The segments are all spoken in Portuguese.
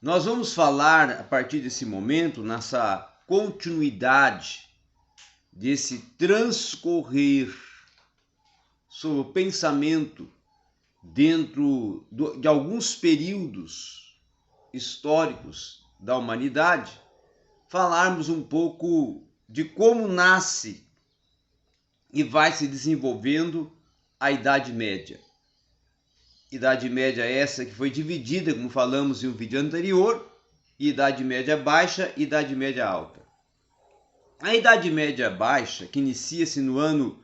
Nós vamos falar a partir desse momento, nessa continuidade desse transcorrer sobre o pensamento dentro de alguns períodos históricos da humanidade, falarmos um pouco de como nasce e vai se desenvolvendo a Idade Média. Idade Média essa que foi dividida, como falamos em um vídeo anterior, Idade Média Baixa e Idade Média Alta. A Idade Média Baixa, que inicia-se no ano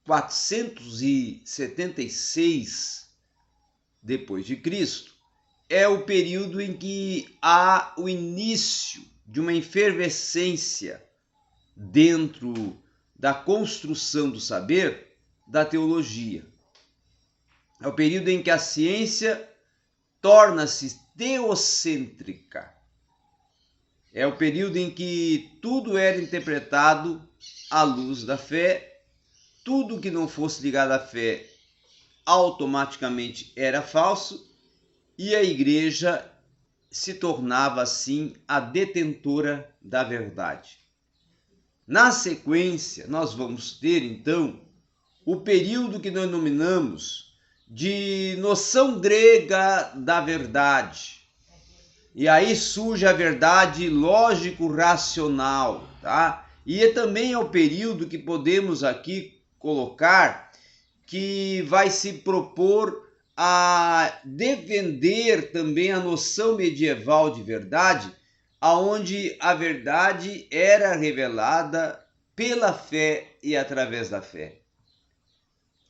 476 depois de Cristo, é o período em que há o início de uma efervescência dentro da construção do saber da teologia. É o período em que a ciência torna-se teocêntrica. É o período em que tudo era interpretado à luz da fé, tudo que não fosse ligado à fé automaticamente era falso, e a igreja se tornava assim a detentora da verdade. Na sequência, nós vamos ter então o período que nós denominamos de noção grega da verdade. E aí surge a verdade lógico-racional, tá? E também é o período que podemos aqui colocar que vai se propor a defender também a noção medieval de verdade, aonde a verdade era revelada pela fé e através da fé.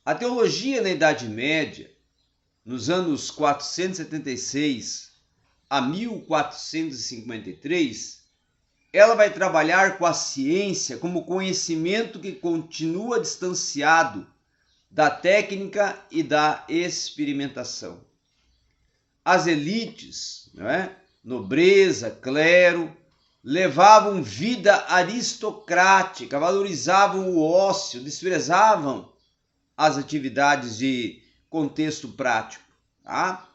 A teologia na Idade Média, nos anos 476 a 1453, ela vai trabalhar com a ciência como conhecimento que continua distanciado da técnica e da experimentação. As elites, nobreza, clero, levavam vida aristocrática, valorizavam o ócio, desprezavam as atividades de contexto prático. Tá?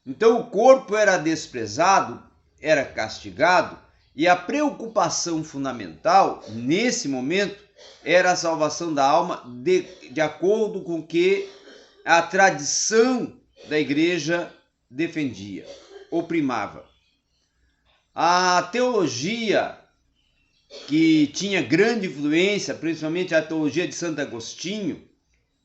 Então o corpo era desprezado, era castigado, e a preocupação fundamental nesse momento era a salvação da alma de acordo com o que a tradição da igreja defendia, oprimava. A teologia que tinha grande influência, principalmente a teologia de Santo Agostinho,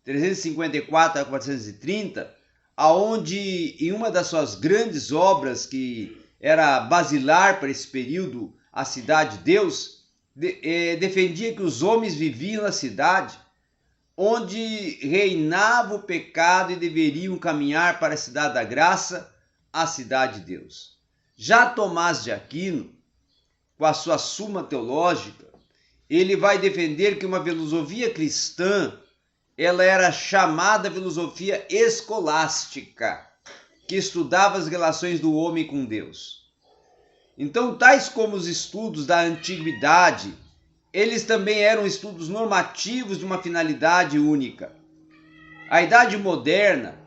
354 a 430, aonde em uma das suas grandes obras, que era basilar para esse período, a Cidade de Deus, defendia que os homens viviam na cidade onde reinava o pecado e deveriam caminhar para a cidade da graça, a cidade de Deus. Já Tomás de Aquino, com a sua Suma Teológica, ele vai defender que uma filosofia cristã, ela era chamada filosofia escolástica, que estudava as relações do homem com Deus. Então, tais como os estudos da antiguidade, eles também eram estudos normativos de uma finalidade única. A Idade Moderna,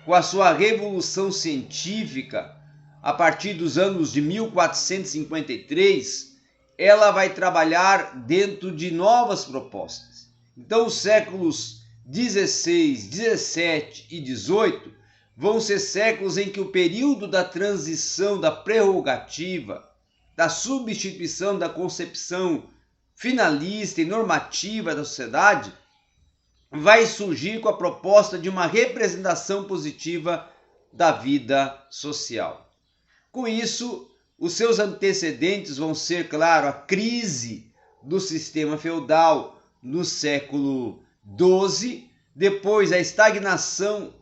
com a sua revolução científica, a partir dos anos de 1453, ela vai trabalhar dentro de novas propostas. Então, os séculos 16, 17 e 18 vão ser séculos em que o período da transição, da prerrogativa, da substituição da concepção finalista e normativa da sociedade vai surgir com a proposta de uma representação positiva da vida social. Com isso, os seus antecedentes vão ser, claro, a crise do sistema feudal no século XII, depois a estagnação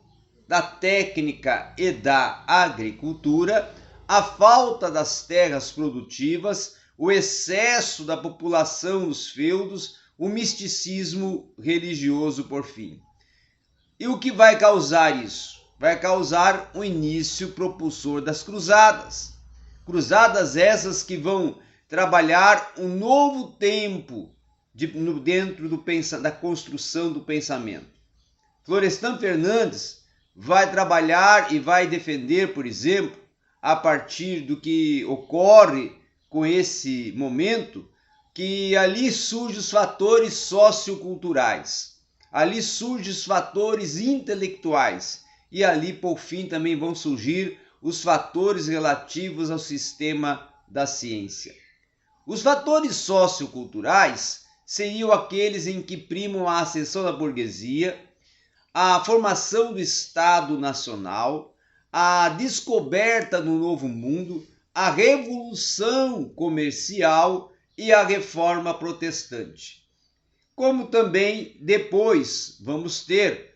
da técnica e da agricultura, a falta das terras produtivas, o excesso da população nos feudos, o misticismo religioso por fim. E o que vai causar isso? Vai causar o início propulsor das cruzadas. Cruzadas essas que vão trabalhar um novo tempo dentro da construção do pensamento. Florestan Fernandes vai trabalhar e vai defender, por exemplo, a partir do que ocorre com esse momento, que ali surgem os fatores socioculturais, ali surgem os fatores intelectuais e ali, por fim, também vão surgir os fatores relativos ao sistema da ciência. Os fatores socioculturais seriam aqueles em que primam a ascensão da burguesia, a formação do Estado Nacional, a descoberta do novo mundo, a revolução comercial e a reforma protestante. Como também depois vamos ter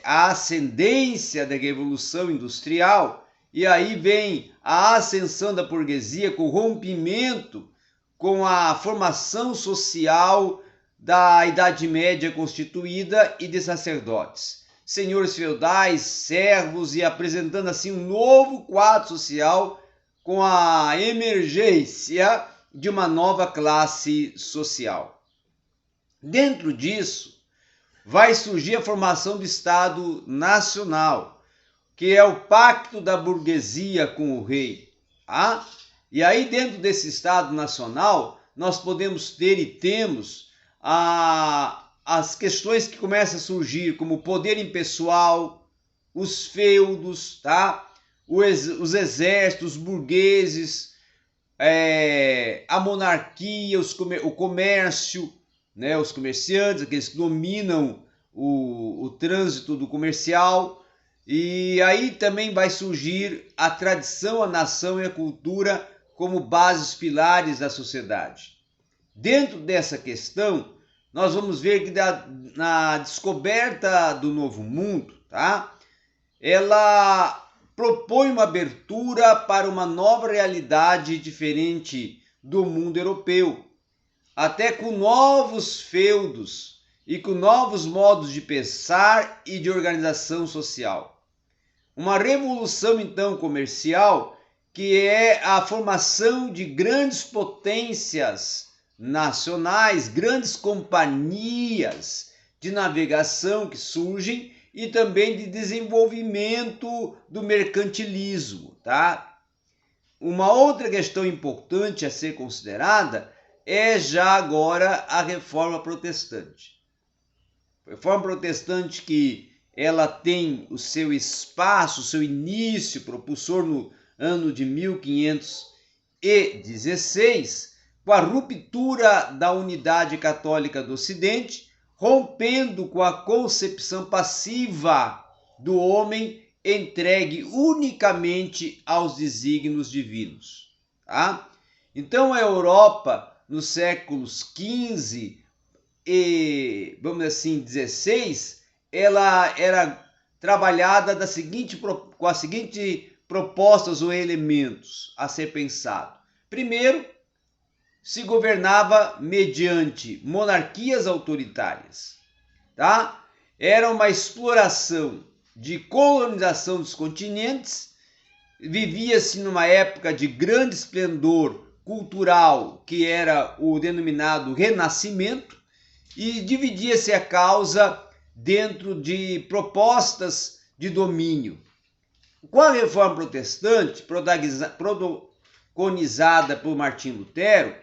a ascendência da revolução industrial, e aí vem a ascensão da burguesia com o rompimento com a formação social da Idade Média constituída e de sacerdotes, senhores feudais, servos, e apresentando assim um novo quadro social com a emergência de uma nova classe social. Dentro disso, vai surgir a formação do Estado Nacional, que é o pacto da burguesia com o rei. Tá? E aí, dentro desse Estado Nacional, nós podemos ter e temos as questões que começam a surgir, como o poder impessoal, os feudos, tá? Os exércitos, os burgueses, a monarquia, o comércio, né? Os comerciantes, aqueles que dominam o trânsito do comercial. E aí também vai surgir a tradição, a nação e a cultura como bases pilares da sociedade. Dentro dessa questão, nós vamos ver que na descoberta do novo mundo, tá? Ela propõe uma abertura para uma nova realidade diferente do mundo europeu, até com novos feudos e com novos modos de pensar e de organização social. Uma revolução, então, comercial, que é a formação de grandes potências nacionais, grandes companhias de navegação que surgem e também de desenvolvimento do mercantilismo, tá? Uma outra questão importante a ser considerada é já agora a reforma protestante. A reforma protestante que ela tem o seu espaço, o seu início propulsor no ano de 1516, com a ruptura da unidade católica do Ocidente, rompendo com a concepção passiva do homem entregue unicamente aos desígnios divinos. Tá? Então a Europa, nos séculos XV e, vamos dizer assim, XVI, ela era trabalhada com as seguintes propostas ou elementos a ser pensado. Primeiro, se governava mediante monarquias autoritárias, tá? Era uma exploração de colonização dos continentes, vivia-se numa época de grande esplendor cultural, que era o denominado Renascimento, e dividia-se a causa dentro de propostas de domínio. Com a reforma protestante, protagonizada por Martinho Lutero,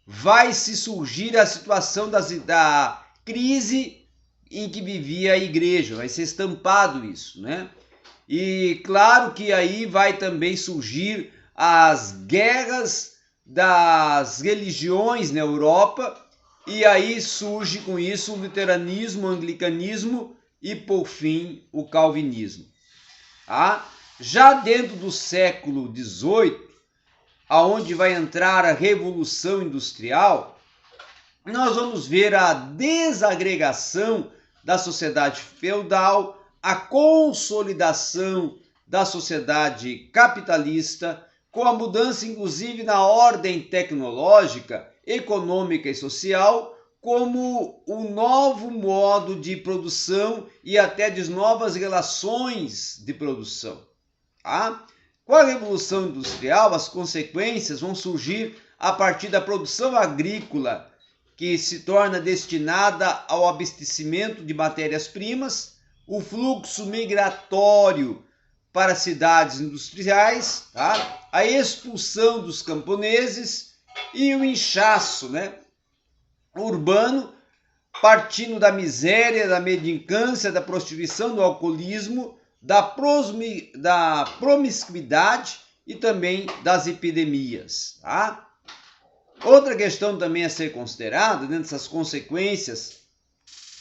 vai se surgir a situação da crise em que vivia a igreja, vai ser estampado isso, né? E claro que aí vai também surgir as guerras das religiões na Europa, e aí surge com isso o luteranismo, o anglicanismo e, por fim, o calvinismo. Tá? Já dentro do século XVIII, aonde vai entrar a Revolução Industrial, nós vamos ver a desagregação da sociedade feudal, a consolidação da sociedade capitalista, com a mudança inclusive na ordem tecnológica, econômica e social, como um novo modo de produção e até de novas relações de produção. Tá? Com a Revolução Industrial, as consequências vão surgir a partir da produção agrícola, que se torna destinada ao abastecimento de matérias-primas, o fluxo migratório para cidades industriais, tá? A expulsão dos camponeses e o inchaço, né, urbano, partindo da miséria, da mendicância, da prostituição, do alcoolismo, da promiscuidade e também das epidemias. Tá? Outra questão também a ser considerada, dentro dessas consequências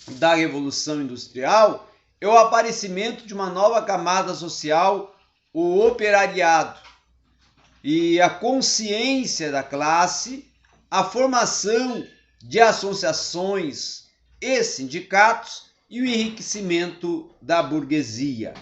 da Revolução Industrial, é o aparecimento de uma nova camada social, o operariado, e a consciência da classe, a formação de associações e sindicatos e o enriquecimento da burguesia.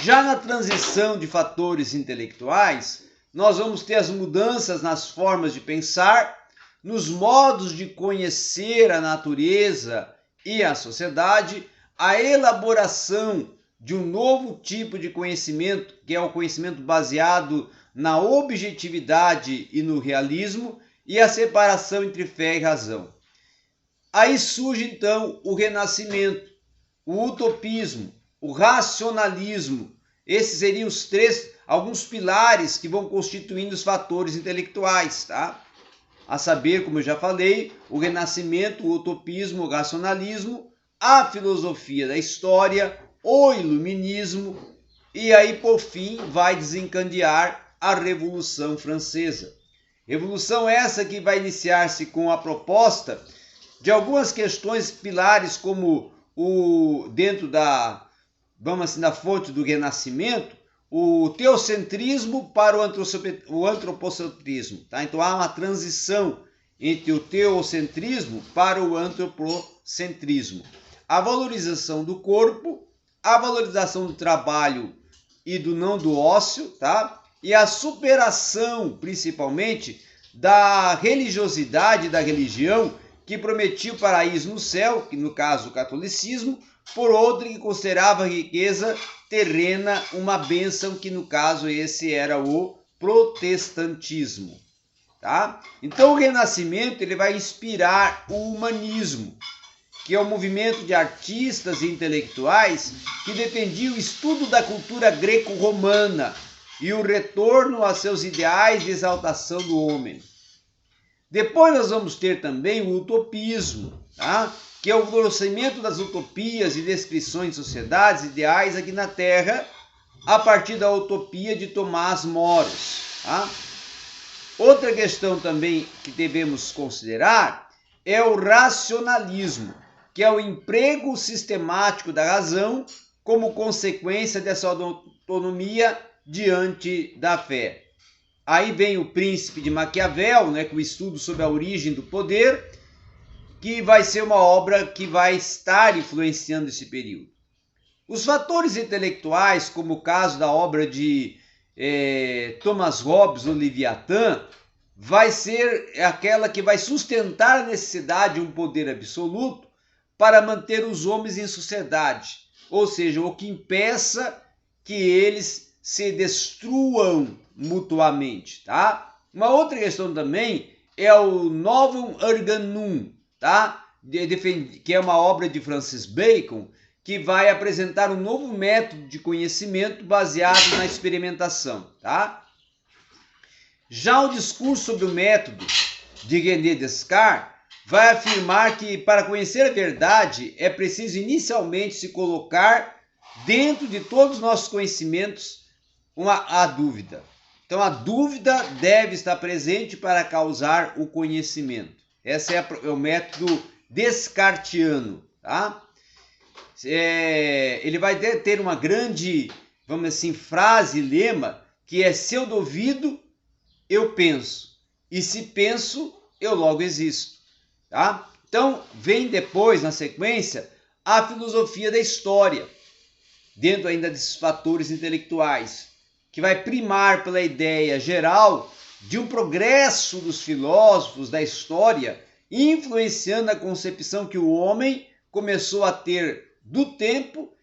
Já na transição de fatores intelectuais, nós vamos ter as mudanças nas formas de pensar, nos modos de conhecer a natureza e a sociedade, a elaboração de um novo tipo de conhecimento, que é o conhecimento baseado na objetividade e no realismo, e a separação entre fé e razão. Aí surge então o renascimento, o utopismo, o racionalismo. Esses seriam os alguns pilares que vão constituindo os fatores intelectuais, tá? A saber, como eu já falei, o renascimento, o utopismo, o racionalismo, a filosofia da história, o iluminismo, e aí por fim vai desencadear a Revolução Francesa. Revolução essa que vai iniciar-se com a proposta de algumas questões pilares, como dentro da fonte do Renascimento, o teocentrismo para o antropocentrismo. Tá? Então há uma transição entre o teocentrismo para o antropocentrismo. A valorização do corpo, a valorização do trabalho e do ócio, tá? E a superação, principalmente, da religiosidade, da religião, que prometia o paraíso no céu, que no caso o catolicismo, por outra que considerava a riqueza terrena uma bênção, que no caso esse era o protestantismo. Tá? Então o Renascimento ele vai inspirar o humanismo, que é um movimento de artistas e intelectuais que defendia o estudo da cultura greco-romana e o retorno a seus ideais de exaltação do homem. Depois nós vamos ter também o utopismo, tá? Que é o florescimento das utopias e descrições de sociedades ideais aqui na Terra, a partir da utopia de Tomás Moros. Tá? Outra questão também que devemos considerar é o racionalismo, que é o emprego sistemático da razão como consequência dessa autonomia diante da fé. Aí vem o Príncipe de Maquiavel, né, com o estudo sobre a origem do poder, que vai ser uma obra que vai estar influenciando esse período. Os fatores intelectuais, como o caso da obra de Thomas Hobbes, o Leviatã, vai ser aquela que vai sustentar a necessidade de um poder absoluto para manter os homens em sociedade, ou seja, o que impeça que eles se destruam mutuamente, tá? Uma outra questão também é o Novum Organum, tá? Que é uma obra de Francis Bacon, que vai apresentar um novo método de conhecimento baseado na experimentação, tá? Já o discurso sobre o método de René Descartes vai afirmar que para conhecer a verdade é preciso inicialmente se colocar dentro de todos os nossos conhecimentos a dúvida. Então a dúvida deve estar presente para causar o conhecimento. Esse é o método descartiano, tá? Ele vai ter uma grande, vamos dizer assim, frase, lema, que é: se eu duvido, eu penso, e se penso, eu logo existo. Tá? Então, vem depois, na sequência, a filosofia da história, dentro ainda desses fatores intelectuais, que vai primar pela ideia geral de um progresso dos filósofos da história, influenciando a concepção que o homem começou a ter do tempo.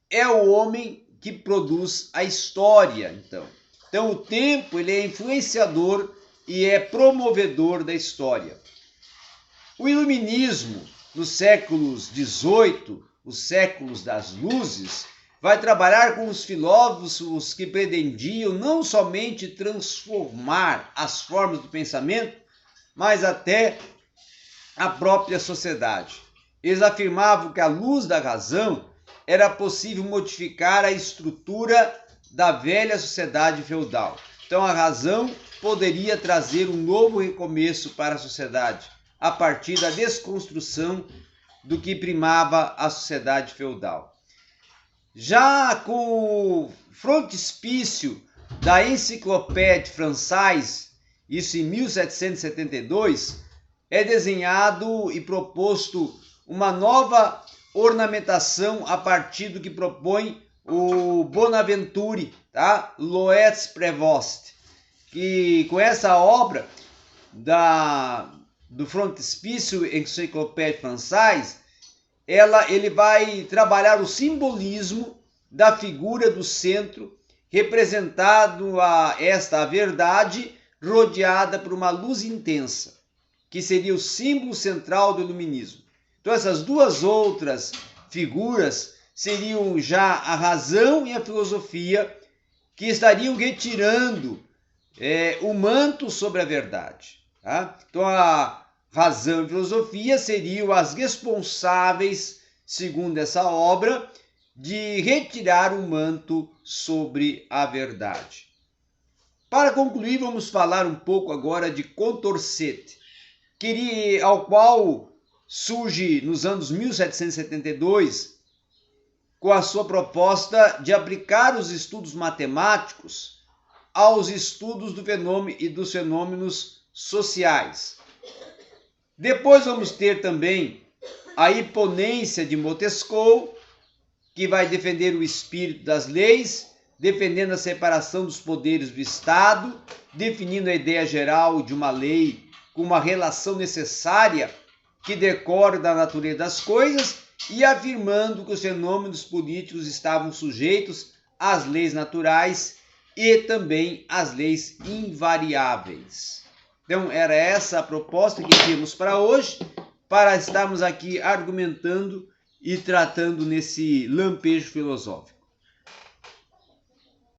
É o homem que produz a história, então o tempo ele é influenciador e é promovedor da história. O iluminismo, nos séculos XVIII, os séculos das luzes, vai trabalhar com os filósofos que pretendiam não somente transformar as formas do pensamento, mas até a própria sociedade. Eles afirmavam que à luz da razão era possível modificar a estrutura da velha sociedade feudal. Então a razão poderia trazer um novo recomeço para a sociedade, a partir da desconstrução do que primava a sociedade feudal. Já com o frontispício da Encyclopédie Française, isso em 1772, é desenhado e proposto uma nova ornamentação a partir do que propõe o Bonaventure, tá? Louis Prévost, que com essa obra do frontispício Encyclopédie Française, ele vai trabalhar o simbolismo da figura do centro, representado a verdade rodeada por uma luz intensa, que seria o símbolo central do iluminismo. Então essas duas outras figuras seriam já a razão e a filosofia, que estariam retirando o manto sobre a verdade. Tá? Então a razão e filosofia seriam as responsáveis, segundo essa obra, de retirar o manto sobre a verdade. Para concluir, vamos falar um pouco agora de Condorcet, ao qual surge nos anos 1772 com a sua proposta de aplicar os estudos matemáticos aos estudos do fenômeno e dos fenômenos sociais. Depois vamos ter também a imponência de Montesquieu, que vai defender o espírito das leis, defendendo a separação dos poderes do Estado, definindo a ideia geral de uma lei com uma relação necessária que decorre da natureza das coisas e afirmando que os fenômenos políticos estavam sujeitos às leis naturais e também às leis invariáveis. Então, era essa a proposta que tínhamos para hoje, para estarmos aqui argumentando e tratando nesse lampejo filosófico.